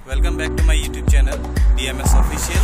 Welcome back to my YouTube channel, DMS Official.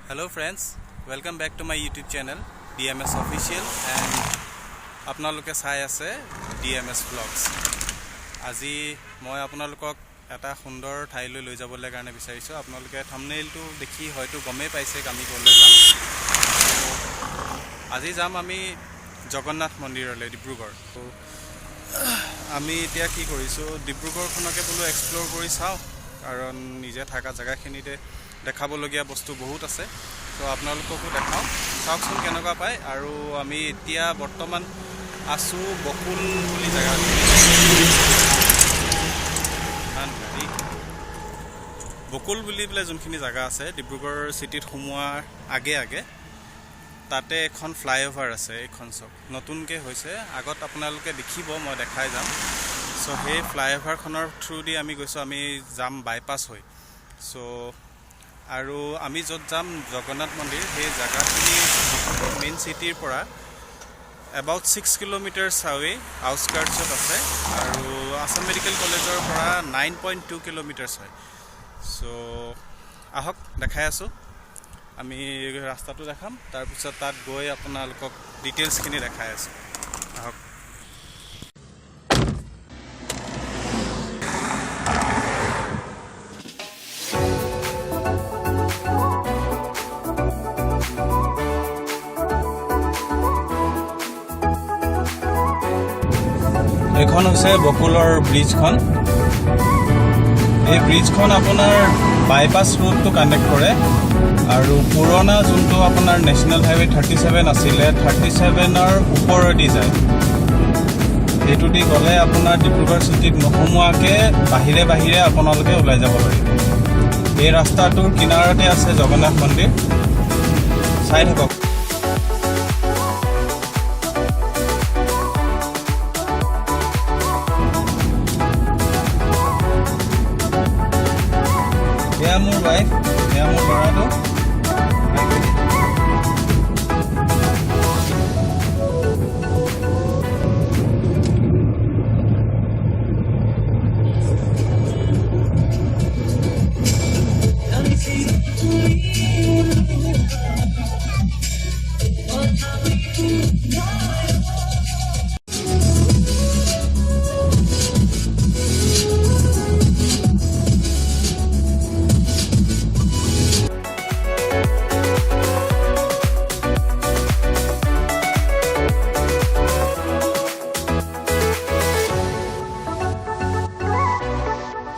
Hello friends, welcome back to my YouTube channel, DMS Official, and আপোনালোকে চাই আছে DMS Vlogs. আজি মই আপোনালোকক এটা সুন্দৰ ঠাইলৈ লৈ যাবলৈ কাৰণে বিচাৰিছো। আপোনালোকে থাম্বনেইলটো দেখি হয়তো গমেই পাইছে আমি ক'লৈ যাম। আজি যাম আমি জগন্নাথ মন্দিৰলৈ ডিব্ৰুগড়। আমি এতিয়া কি কৰিছো ডিব্ৰুগড়খনকে বোলো এক্সপ্লোৰ কৰি চাওঁ, কাৰণ নিজে থকা জায়গাখিনিতে দেখাবলগীয়া বস্তু বহুত আছে। তো আপোনালোককো দেখাওঁ, চাওকচোন কেনেকুৱা পায়। আৰু আমি এতিয়া বৰ্তমান আছো বকুল বুলি জায়গা বকুল বুলি পেলাই যোনখিনি জায়গা আছে ডিব্ৰুগড় চিটিত সোমোৱাৰ আগে আগে তাতে এখন ফ্লাইঅভাৰ আছে। এইখন চব নতুনকৈ হৈছে, আগত আপোনালোকে দেখিব, মই দেখাই যাম। চ' সেই ফ্লাইঅভাৰখনৰ থ্ৰু দি আমি গৈছোঁ, আমি যাম বাইপাছ হৈ। চ' আৰু আমি য'ত যাম জগন্নাথ মন্দিৰ, সেই জাগাখিনি মেইন চিটিৰ পৰা এবাউট 6 কিলোমিটাৰ্ছ আৱে আউটস্কাৰ্টছত আছে, আৰু আসাম মেডিকেল কলেজৰ পৰা 9.2 কিলোমিটাৰ্ছ হয়। চ' আহক দেখাই আছোঁ, আমি ৰাস্তাটো দেখাম, তাৰপিছত তাত গৈ আপোনালোকক ডিটেইলছখিনি দেখাই আছোঁ। আহক। এইখন হৈছে বকুলৰ ব্ৰিজখন। এই ব্ৰিজখন আপোনাৰ বাইপাছ ৰোডটো কানেক্ট কৰে, আৰু পুৰণা যোনটো আপোনাৰ নেশ্যনেল হাইৱে 37 আছিলে, 37ৰ ওপৰেদি যায়। সেইটো দি গ'লে আপোনাৰ ডিব্ৰুগড় চিটিত নোসোমোৱাকৈ বাহিৰে বাহিৰে আপোনালোকে ওলাই যাব পাৰিব। এই ৰাস্তাটোৰ কিনাৰতে আছে জগন্নাথ মন্দিৰ, চাই থাকক। এয়া মোৰ ৱাইফ, এয়া মোৰ ল'ৰাটো।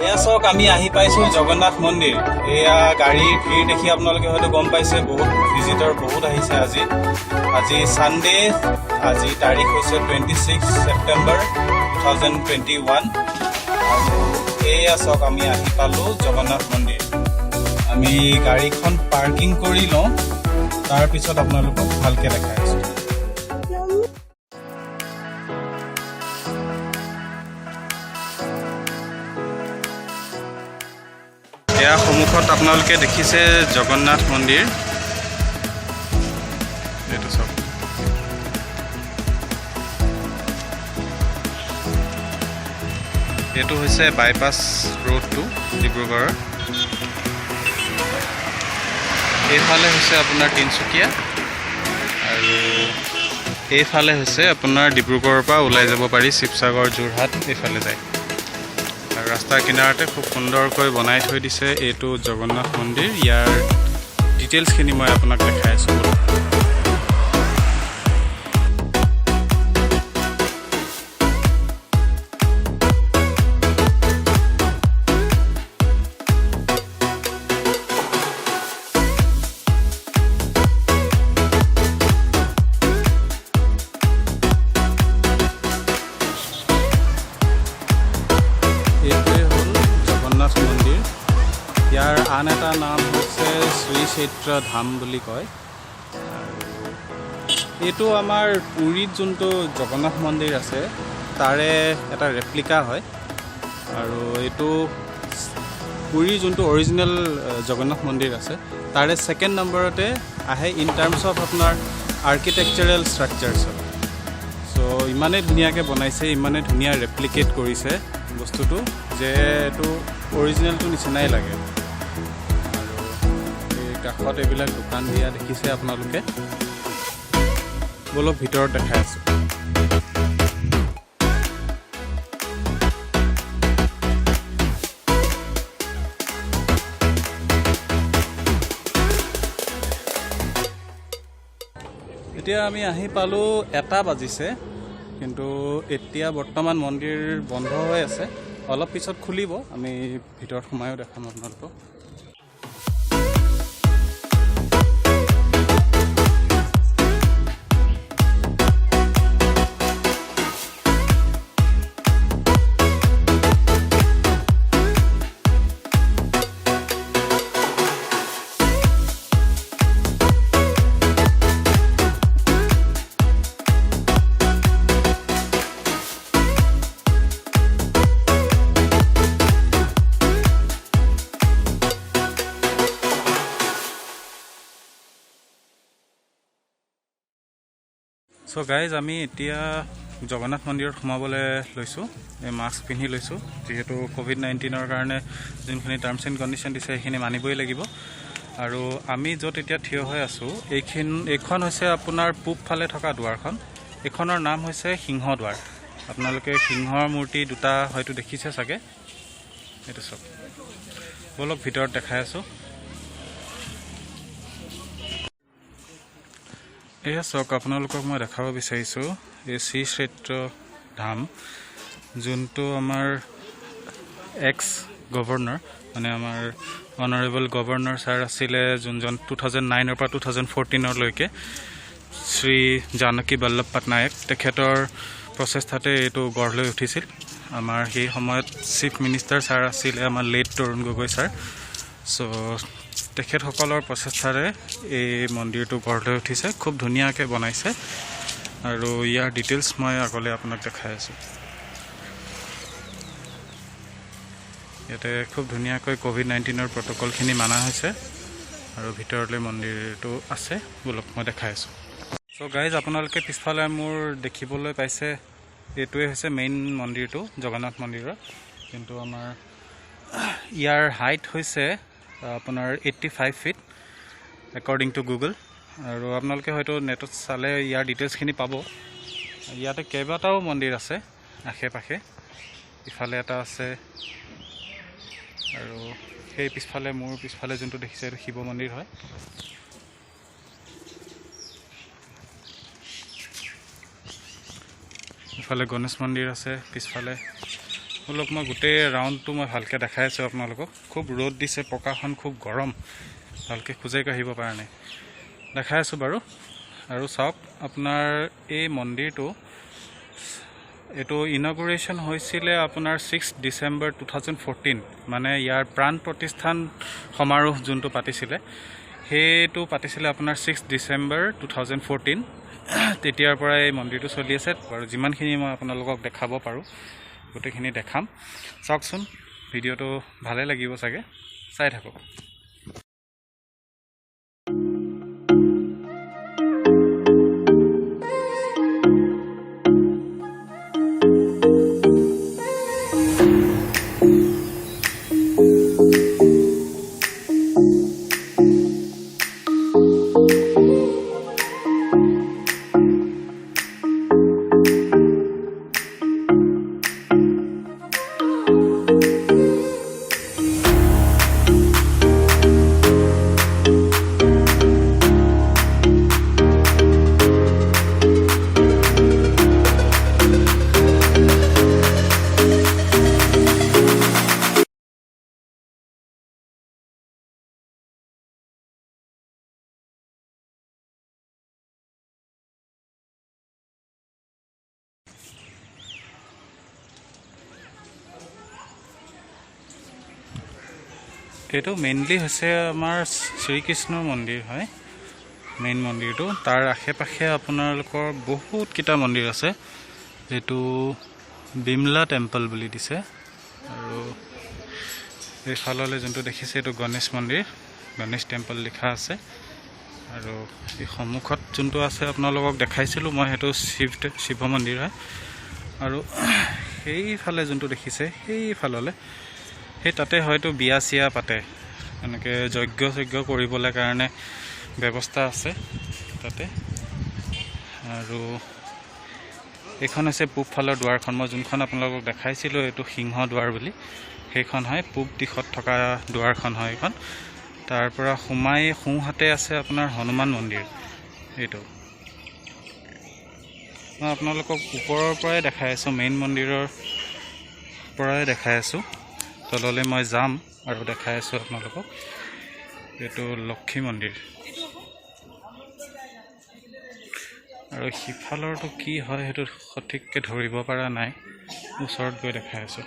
এয়া চাওক, আমি আহি পাইছোঁ জগন্নাথ মন্দিৰ। এয়া গাড়ীৰ ভিৰ দেখি আপোনালোকে হয়তো গম পাইছে, বহুত ভিজিটৰ বহুত আহিছে আজি। আজি ছানডে, আজি তাৰিখ হৈছে 26 ছেপ্টেম্বৰ 2021। আৰু এয়া চাওক, আমি আহি পালোঁ জগন্নাথ মন্দিৰ। আমি গাড়ীখন পাৰ্কিং কৰি লওঁ, তাৰপিছত আপোনালোকক ভালকৈ দেখাই আছোঁ। এয়া সন্মুখত আপোনালোকে দেখিছে জগন্নাথ মন্দিৰ। এইটো চাওক, এইটো হৈছে বাইপাছ ৰোডটো ডিব্ৰুগড়ৰ। এইফালে হৈছে আপোনাৰ তিনিচুকীয়া, আৰু এইফালে হৈছে আপোনাৰ ডিব্ৰুগড়ৰ পৰা ওলাই যাব পাৰি শিৱসাগৰ, যোৰহাট এইফালে যায়। আৰু ৰাস্তাৰ কিনাৰতে খুব সুন্দৰকৈ বনাই থৈ দিছে এইটো জগন্নাথ মন্দিৰ। ইয়াৰ ডিটেইলছখিনি মই আপোনাক দেখাই আছোঁ। এইটোৱে হ'ল জগন্নাথ মন্দিৰ। ইয়াৰ আন এটা নাম হৈছে শ্ৰী ক্ষেত্ৰ ধাম বুলি কয়। এইটো আমাৰ পুৰীত যোনটো জগন্নাথ মন্দিৰ আছে তাৰে এটা ৰেপ্লিকা হয়, আৰু এইটো পুৰীৰ যোনটো অৰিজিনেল জগন্নাথ মন্দিৰ আছে তাৰে ছেকেণ্ড নম্বৰতে আহে ইন টাৰ্মছ অফ আপোনাৰ আৰ্কিটেকচাৰেল ষ্ট্ৰাকচাৰ্ছত। চ' ইমানেই ধুনীয়াকৈ বনাইছে, ইমানেই ধুনীয়া ৰেপ্লিকেট কৰিছে বস্তুটো যে এইটো অৰিজিনেলটো নিচিনাই লাগে। আৰু এই কাষত এইবিলাক দোকান দিয়া দেখিছে আপোনালোকে। বলক ভিতৰত দেখাই আছোঁ। এতিয়া আমি আহি পালোঁ, 1টা বাজিছে, কিন্তু এতিয়া বৰ্তমান মন্দিৰ বন্ধ হৈ আছে। অলপ পিছত খুলিব, আমি ভিতৰত সোমায়ো দেখাম আপোনালোকক। চ' গাইজ, আমি এতিয়া জগন্নাথ মন্দিৰত সোমাবলৈ লৈছোঁ। এই মাস্ক পিন্ধি লৈছোঁ, যিহেতু COVID-19ৰ কাৰণে যোনখিনি টাৰ্মছ এণ্ড কণ্ডিশ্যন দিছে সেইখিনি মানিবই লাগিব। আৰু আমি য'ত এতিয়া থিয় হৈ আছোঁ, এইখন হৈছে আপোনাৰ পূব ফালে থকা দুৱাৰখন। এইখনৰ নাম হৈছে সিংহদ্বাৰ। আপোনালোকে সিংহৰ মূৰ্তি 2টা হয়তো দেখিছে চাগে। এইটো চাওক, বলক ভিতৰত দেখাই আছোঁ। এয়া চাওক, আপোনালোকক মই দেখাব বিচাৰিছোঁ এই শ্ৰী ক্ষেত্ৰ ধাম, যোনটো আমাৰ এক্স গভৰ্ণৰ, মানে আমাৰ অনাৰেবল গভৰ্ণৰ ছাৰ আছিলে, যোনজন 2009ৰ পৰা 2014লৈকে শ্ৰী জানকী বল্লভ পাটনায়ক, তেখেতৰ প্ৰচেষ্টাতে এইটো গঢ় লৈ উঠিছিল। আমাৰ সেই সময়ত চিফ মিনিষ্টাৰ ছাৰ আছিলে আমাৰ লেট তৰুণ গগৈ ছাৰ। চ' তেখেতসকলৰ প্ৰচেষ্টাৰে এই মন্দিৰটো গঢ় লৈ উঠিছে। খুব ধুনীয়াকৈ বনাইছে আৰু ইয়াৰ ডিটেইলছ মই আগলৈ আপোনাক দেখাই আছোঁ। ইয়াতে খুব ধুনীয়াকৈ COVID-19ৰ প্ৰট'কলখিনি মানা হৈছে আৰু ভিতৰলৈ মন্দিৰটো আছে। বলক মই দেখাই আছোঁ। চ' গাইজ, আপোনালোকে পিছফালে মোৰ দেখিবলৈ পাইছে, এইটোৱে হৈছে মেইন মন্দিৰটো, জগন্নাথ মন্দিৰৰ। কিন্তু আমাৰ ইয়াৰ হাইট হৈছে আপোনাৰ 85 ফিট একৰ্ডিং টু গুগল। আৰু আপোনালোকে হয়তো নেটত চালে ইয়াৰ ডিটেইলছখিনি পাব। ইয়াতে কেইবাটাও মন্দিৰ আছে আশে পাশে। ইফালে এটা আছে আৰু সেই পিছফালে, মোৰ পিছফালে যোনটো দেখিছে এইটো শিৱ মন্দিৰ হয়। ইফালে গণেশ মন্দিৰ আছে পিছফালে। অলপ মই গোটেই ৰাউণ্ডটো মই ভালকৈ দেখাই আছোঁ আপোনালোকক। খুব ৰ'দ দিছে, পকাখন খুব গৰম, ভালকৈ খোজে কাঢ়িব পৰা নাই। দেখাই আছোঁ বাৰু। আৰু চাওক, আপোনাৰ এই মন্দিৰটো, এইটো ইনগুৰেশ্যন হৈছিলে আপোনাৰ 6 ডিচেম্বৰ 2014, মানে ইয়াৰ প্ৰাণ প্ৰতিষ্ঠান সমাৰোহ যোনটো পাতিছিলে, সেইটো পাতিছিলে আপোনাৰ 6 ডিচেম্বৰ 2014। তেতিয়াৰ পৰা এই মন্দিৰটো চলি আছে। বাৰু যিমানখিনি মই আপোনালোকক দেখাব পাৰোঁ গোটেইখিনি দেখাম। চাওকচোন, ভিডিঅ'টো ভালে লাগিব চাগে, চাই থাকক। এইটো মেইনলি হৈছে আমাৰ শ্ৰীকৃষ্ণৰ মন্দিৰ হয়, মেইন মন্দিৰটো। তাৰ আশে পাশে আপোনালোকৰ বহুতকেইটা মন্দিৰ আছে। এইটো বিমলা টেম্পল বুলি দিছে। আৰু এইফাললৈ যোনটো দেখিছে এইটো গণেশ মন্দিৰ, গণেশ টেম্পল লিখা আছে। আৰু এই সন্মুখত যোনটো আছে আপোনালোকক দেখাইছিলোঁ মই, সেইটো শিৱ মন্দিৰ হয়। আৰু সেইফালে যোনটো দেখিছে সেইফাললৈ, সেই তাতে হয়তো বিয়া চিয়া পাতে, এনেকৈ যজ্ঞ কৰিবলৈ কাৰণে ব্যৱস্থা আছে তাতে। আৰু এইখন হৈছে পূবফালৰ দুৱাৰখন, মই যোনখন আপোনালোকক দেখাইছিলোঁ এইটো সিংহ দুৱাৰ বুলি, সেইখন হয় পূব দিশত থকা দুৱাৰখন হয় এইখন। তাৰ পৰা সোমাই সোঁহাতে আছে আপোনাৰ হনুমান মন্দিৰ। এইটো মই আপোনালোকক ওপৰৰ পৰাই দেখাই আছোঁ, মেইন মন্দিৰৰ পৰাই দেখাই আছোঁ। তললৈ মই যাম আৰু দেখাই আছোঁ আপোনালোকক। এইটো লক্ষী মন্দিৰ। আৰু সিফালৰটো কি হয় সেইটো সঠিককৈ ধৰিব পৰা নাই, ওচৰত গৈ দেখাই আছোঁ।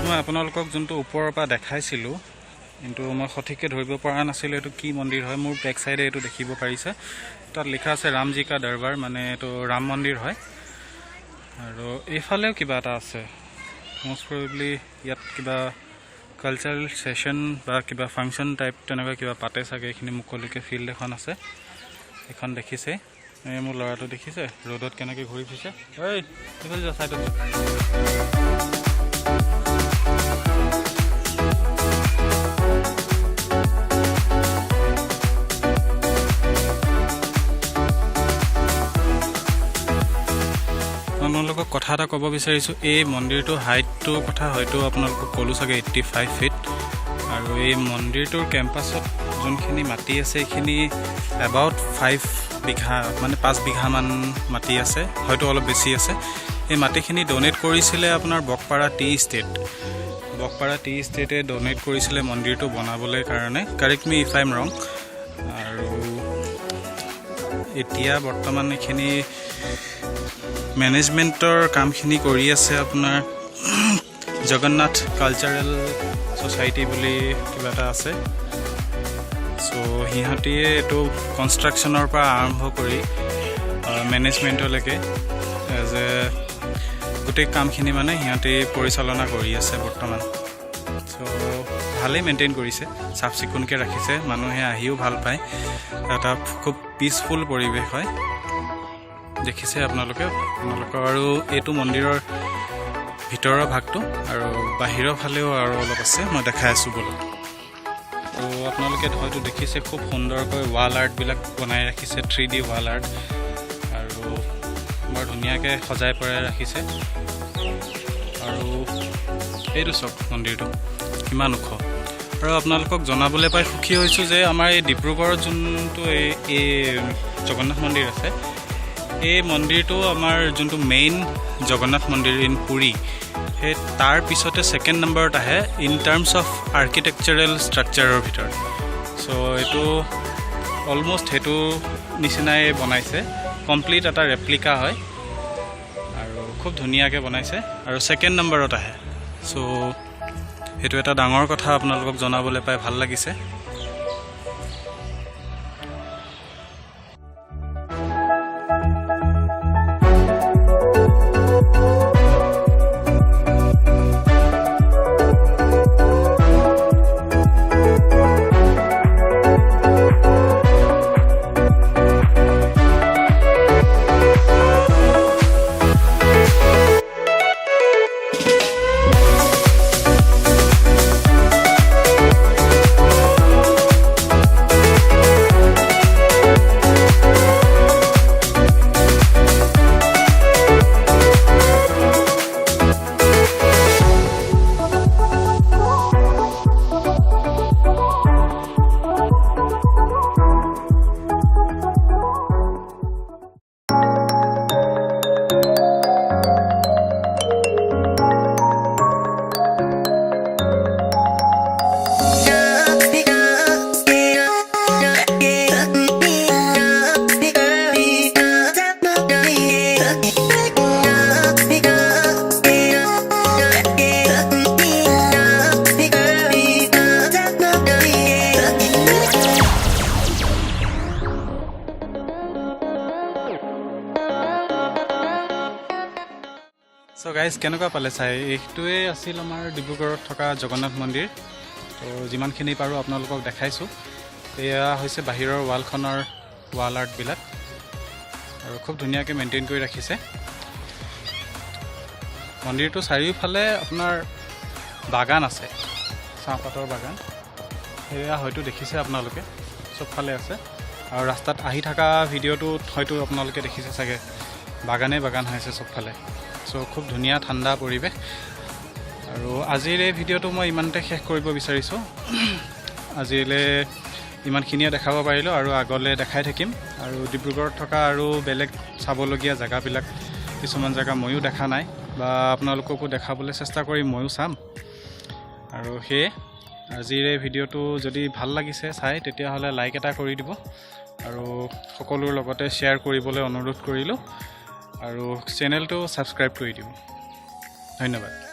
মই আপোনালোকক যোনটো ওপৰৰ পৰা দেখাইছিলোঁ, কিন্তু মই সঠিককৈ ধৰিব পৰা নাছিলোঁ এইটো কি মন্দিৰ হয়। মোৰ বেক চাইডে এইটো দেখিব পাৰিছে, তাত লিখা আছে ৰামজী কা দৰবাৰ, মানে এইটো ৰাম মন্দিৰ হয়। আৰু এইফালেও কিবা এটা আছে, মষ্ট প্ৰবেবলি ইয়াত কিবা কালচাৰেল ছেশ্যন বা কিবা ফাংচন টাইপ তেনেকুৱা কিবা পাতে চাগে। এইখিনি মুকলিকৈ ফিল্ড এখন আছে, এইখন দেখিছে। এই মোৰ ল'ৰাটো দেখিছে ৰ'দত কেনেকৈ ঘূৰি ফুৰিছে। এই এইফালে যোৱা চাইডত আপোনালোকক কথা এটা ক'ব বিচাৰিছোঁ। এই মন্দিৰটোৰ হাইটটোৰ কথা হয়তো আপোনালোকক ক'লোঁ চাগে 85 ফিট। আৰু এই মন্দিৰটোৰ কেম্পাছত যোনখিনি মাটি আছে এইখিনি এবাউট 5 বিঘা, মানে 5 বিঘামান মাটি আছে, হয়তো অলপ বেছি আছে। এই মাটিখিনি ডনেট কৰিছিলে আপোনাৰ Bokpara T state. Bokpara T ষ্টেটে donate কৰিছিলে মন্দিৰটো বনাবলৈ কাৰণে, correct me if I am ৰং। আৰু এতিয়া বৰ্তমান এইখিনি মেনেজমেণ্টৰ কামখিনি কৰি আছে আপোনাৰ জগন্নাথ কালচাৰেল ছ'চাইটি বুলি কিবা এটা আছে। চ' সিহঁতিয়ে এইটো কনষ্ট্ৰাকশ্যনৰ পৰা আৰম্ভ কৰি মেনেজমেণ্টলৈকে এজ এ গোটেই কামখিনি মানে সিহঁতে পৰিচালনা কৰি আছে বৰ্তমান। চ' ভালেই মেইনটেইন কৰিছে, চাফ চিকুণকৈ ৰাখিছে, মানুহে আহিও ভাল পায়। এটা খুব পিচফুল পৰিৱেশ হয়, দেখিছে আপোনালোকে। আৰু এইটো মন্দিৰৰ ভিতৰৰ ভাগটো, আৰু বাহিৰৰ ফালেও আৰু অলপ আছে, মই দেখাই আছোঁ বোলো। আৰু আপোনালোকে হয়তো দেখিছে খুব সুন্দৰকৈ ৱাল আৰ্টবিলাক বনাই ৰাখিছে, 3D ৱাল আৰ্ট, আৰু বৰ ধুনীয়াকৈ সজাই পৰাই ৰাখিছে। আৰু এইটো চাওক মন্দিৰটো কিমান ওখ। আৰু আপোনালোকক জনাবলৈ পাই সুখী হৈছোঁ যে আমাৰ এই ডিব্ৰুগড়ত যোনটো এই জগন্নাথ মন্দিৰ আছে, এই মন্দিৰটো আমাৰ যোনটো মেইন জগন্নাথ মন্দিৰ ইন পুৰী, সেই তাৰ পিছতে ছেকেণ্ড নম্বৰত আহে ইন টাৰ্মছ অফ আৰ্কিটেকচাৰেল ষ্ট্ৰাকচাৰৰ ভিতৰত। চ' এইটো অলমষ্ট সেইটো নিচিনাই বনাইছে, কমপ্লিট এটা ৰেপ্লিকা হয় আৰু খুব ধুনীয়াকৈ বনাইছে, আৰু ছেকেণ্ড নম্বৰত আহে। চ' সেইটো এটা ডাঙৰ কথা, আপোনালোকক জনাবলৈ পাই ভাল লাগিছে। চ' গাইজ কেনেকুৱা পালে চাই? এইটোৱে আছিল আমাৰ ডিব্ৰুগড়ত থকা জগন্নাথ মন্দিৰ। তো যিমানখিনি পাৰোঁ আপোনালোকক দেখাইছোঁ। এয়া হৈছে বাহিৰৰ ৱালখনৰ ৱাল আৰ্টবিলাক আৰু খুব ধুনীয়াকৈ মেইনটেইন কৰি ৰাখিছে। মন্দিৰটো চাৰিওফালে আপোনাৰ বাগান আছে, চাহপাতৰ বাগান। সেয়া হয়তো দেখিছে আপোনালোকে, চবফালে আছে। আৰু ৰাস্তাত আহি থকা ভিডিঅ'টোত হয়তো আপোনালোকে দেখিছে চাগে, বাগানেই বাগান হৈ আছে চবফালে। চ' খুব ধুনীয়া ঠাণ্ডা পৰিৱেশ। আৰু আজিৰ এই ভিডিঅ'টো মই ইমানতে শেষ কৰিব বিচাৰিছোঁ। আজিলৈ ইমানখিনিয়ে দেখাব পাৰিলোঁ আৰু আগলৈ দেখাই থাকিম। আৰু ডিব্ৰুগড়ত থকা আৰু বেলেগ চাবলগীয়া জেগাবিলাক কিছুমান জেগা ময়ো দেখা নাই বা আপোনালোককো দেখাবলৈ চেষ্টা কৰিম, ময়ো চাম। আৰু সেয়ে আজিৰ এই ভিডিঅ'টো যদি ভাল লাগিছে চাই, তেতিয়াহ'লে লাইক এটা কৰি দিব আৰু সকলোৰ লগতে শ্বেয়াৰ কৰিবলৈ অনুৰোধ কৰিলোঁ আৰু চেনেলটো ছাবস্ক্ৰাইব কৰি দিব। ধন্যবাদ।